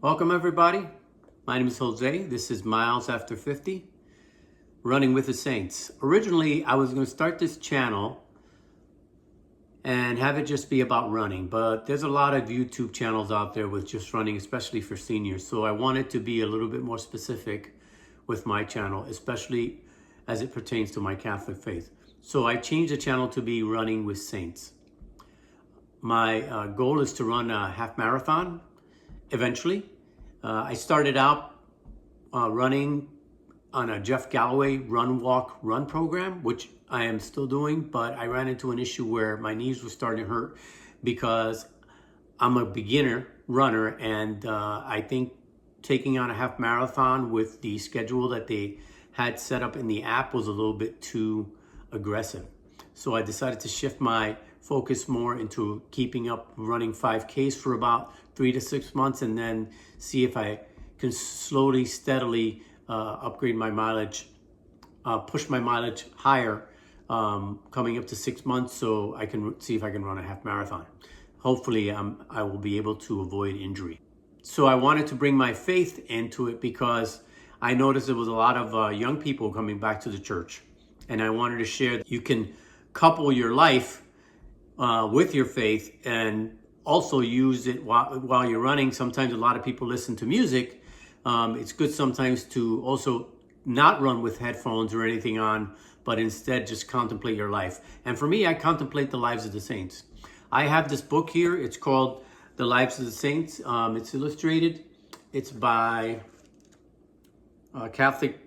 Welcome everybody. My name is Jose. This is Miles After 50, Running with the Saints. Originally, I was going to start this channel and have it just be about running, but there's a lot of YouTube channels out there with just running, especially for seniors. So I wanted to be a little bit more specific with my channel, especially as it pertains to my Catholic faith. So I changed the channel to be Running with Saints. My goal is to run a half marathon eventually. I started out running on a Jeff Galloway run, walk, run program, which I am still doing, but I ran into an issue where my knees were starting to hurt because I'm a beginner runner, and I think taking on a half marathon with the schedule that they had set up in the app was a little bit too aggressive. So I decided to shift my focus more into keeping up running 5Ks for about 3 to 6 months, and then see if I can slowly, steadily upgrade my mileage, push my mileage higher, coming up to 6 months, so I can see if I can run a half marathon. Hopefully I will be able to avoid injury. So I wanted to bring my faith into it because I noticed there was a lot of young people coming back to the church, and I wanted to share that you can couple your life with your faith and also use it while you're running. Sometimes a lot of people listen to music. It's good sometimes to also not run with headphones or anything on, but instead just contemplate your life. And for me, I contemplate the lives of the saints. I have this book here. It's called The Lives of the Saints. It's illustrated. It's by a Catholic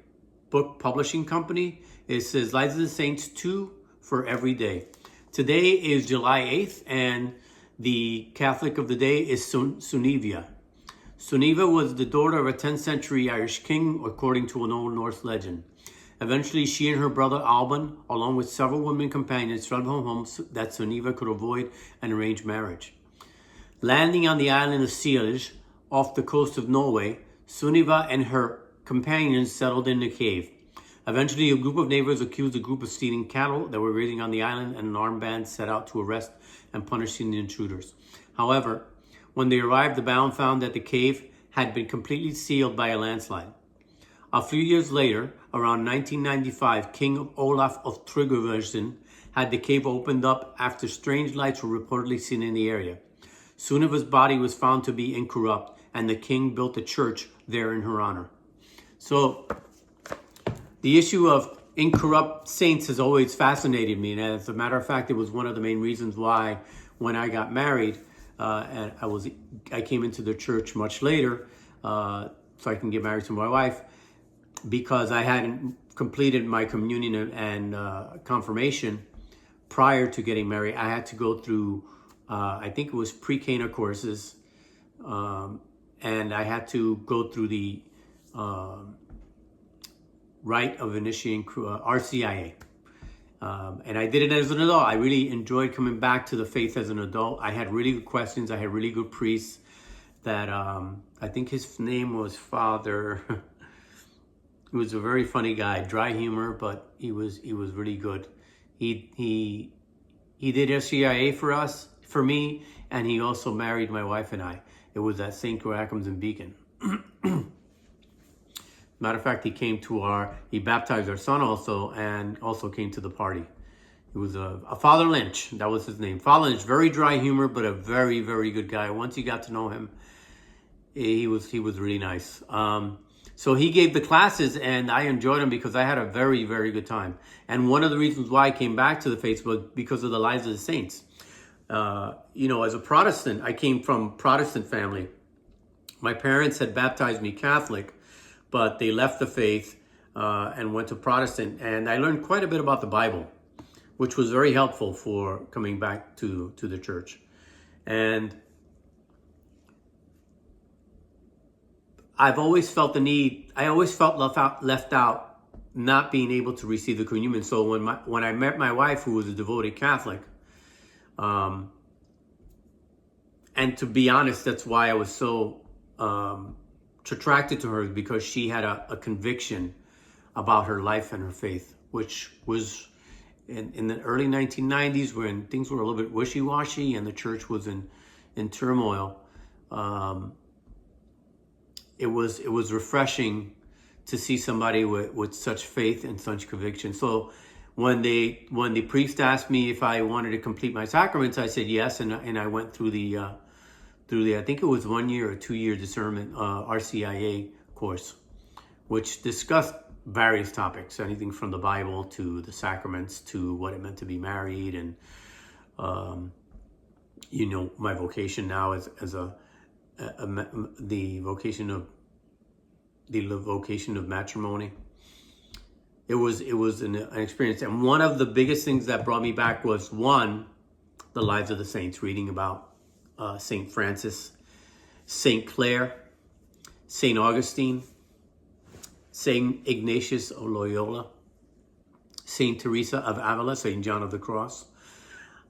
Book Publishing Company. It says Lives of the Saints 2 for Every Day. Today is July 8th, and the Catholic of the day is Sunniva. Sunniva was the daughter of a 10th century Irish king, according to an Old Norse legend. Eventually, she and her brother Alban, along with several women companions, fled from home so that Sunniva could avoid an arranged marriage. Landing on the island of Siege, off the coast of Norway, Sunniva and her companions settled in a cave. Eventually, a group of neighbors accused a group of stealing cattle that were grazing on the island, and an armed band set out to arrest and punish the intruders. However, when they arrived, the band found that the cave had been completely sealed by a landslide. A few years later, around 1995, King Olaf of Tryggvason had the cave opened up after strange lights were reportedly seen in the area. Sunniva's body was found to be incorrupt, and the king built a church there in her honor. So, the issue of incorrupt saints has always fascinated me, and as a matter of fact, it was one of the main reasons why, when I got married, and I came into the church much later, so I can get married to my wife, because I hadn't completed my communion and confirmation prior to getting married. I had to go through, I think it was pre-Cana courses, and I had to go through the Rite of Initiating, RCIA. And I did it as an adult. I really enjoyed coming back to the faith as an adult. I had really good questions. I had really good priests that, I think his name was Father. He was a very funny guy, dry humor, but he was really good. He did RCIA for me, and he also married my wife and I. It was at St. Joachim's in Beacon. Matter of fact, he baptized our son also, and also came to the party. It was a Father Lynch, that was his name. Father Lynch, very dry humor, but a very, very good guy. Once you got to know him, he was really nice. So he gave the classes, and I enjoyed them because I had a very, very good time. And one of the reasons why I came back to the faith was because of the lives of the saints. As a Protestant, I came from Protestant family. My parents had baptized me Catholic, but they left the faith and went to Protestant. And I learned quite a bit about the Bible, which was very helpful for coming back to the church. And I've always felt the need, I always felt left out, not being able to receive the communion. So when I met my wife, who was a devoted Catholic, and to be honest, that's why I was so attracted to her, because she had a conviction about her life and her faith, which was in the early 1990s, when things were a little bit wishy-washy and the church was in turmoil. it was refreshing to see somebody with such faith and such conviction. So when the priest asked me if I wanted to complete my sacraments, I said yes, and I went through the I think it was 1 year or 2 year discernment RCIA course, which discussed various topics, anything from the Bible to the sacraments to what it meant to be married, and my vocation now as the vocation of matrimony. It was an experience, and one of the biggest things that brought me back was the lives of the saints, reading about Saint Francis, Saint Clare, Saint Augustine, Saint Ignatius of Loyola, Saint Teresa of Avila, Saint John of the Cross.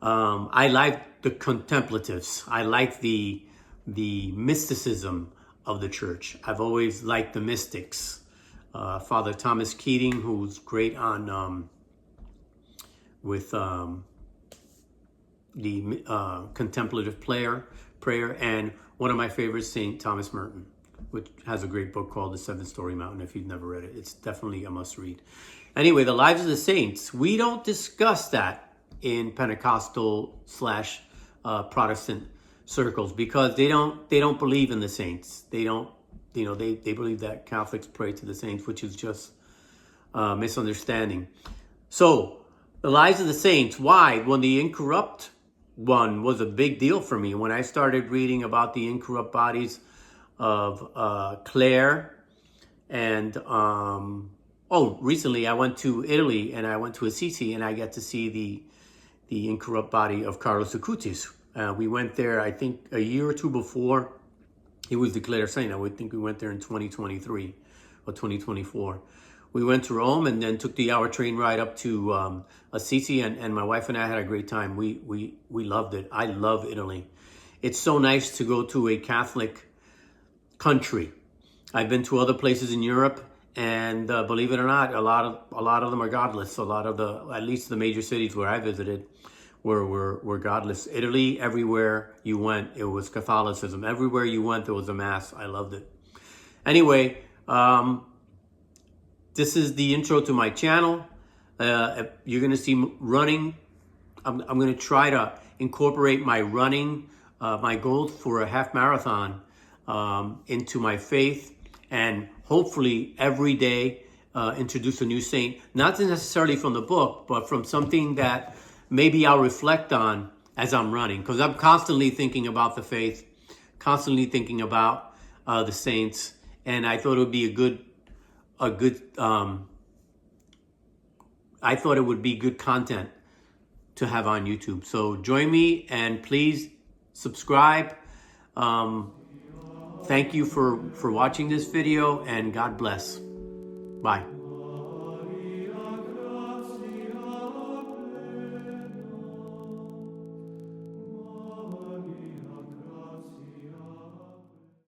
I like the contemplatives. I like the mysticism of the church. I've always liked the mystics. Father Thomas Keating, who's great on with the contemplative prayer, and one of my favorites, St. Thomas Merton, which has a great book called The Seven-Story Mountain. If you've never read it, it's definitely a must read. Anyway, the lives of the saints, we don't discuss that in Pentecostal / Protestant circles, because they don't believe in the saints. They don't, they believe that Catholics pray to the saints, which is just misunderstanding. So the lives of the saints, why? When the incorrupt one was a big deal for me. When I started reading about the incorrupt bodies of Clare, and recently I went to Italy, and I went to Assisi, and I got to see the incorrupt body of Carlos Acutis. We went there, I think, a year or two before he was declared saint. I would think we went there in 2023 or 2024. We went to Rome and then took the hour train ride up to Assisi, and my wife and I had a great time. We loved it. I love Italy. It's so nice to go to a Catholic country. I've been to other places in Europe, and believe it or not, a lot of them are godless. A lot of at least the major cities where I visited were godless. Italy, everywhere you went, it was Catholicism. Everywhere you went, there was a mass. I loved it. Anyway, this is the intro to my channel. You're going to see running. I'm going to try to incorporate my running, my goal for a half marathon, into my faith, and hopefully every day introduce a new saint, not necessarily from the book, but from something that maybe I'll reflect on as I'm running, because I'm constantly thinking about the faith, constantly thinking about the saints, and I thought it would be good content to have on YouTube. So join me, and please subscribe. Thank you for watching this video, and God bless. Bye.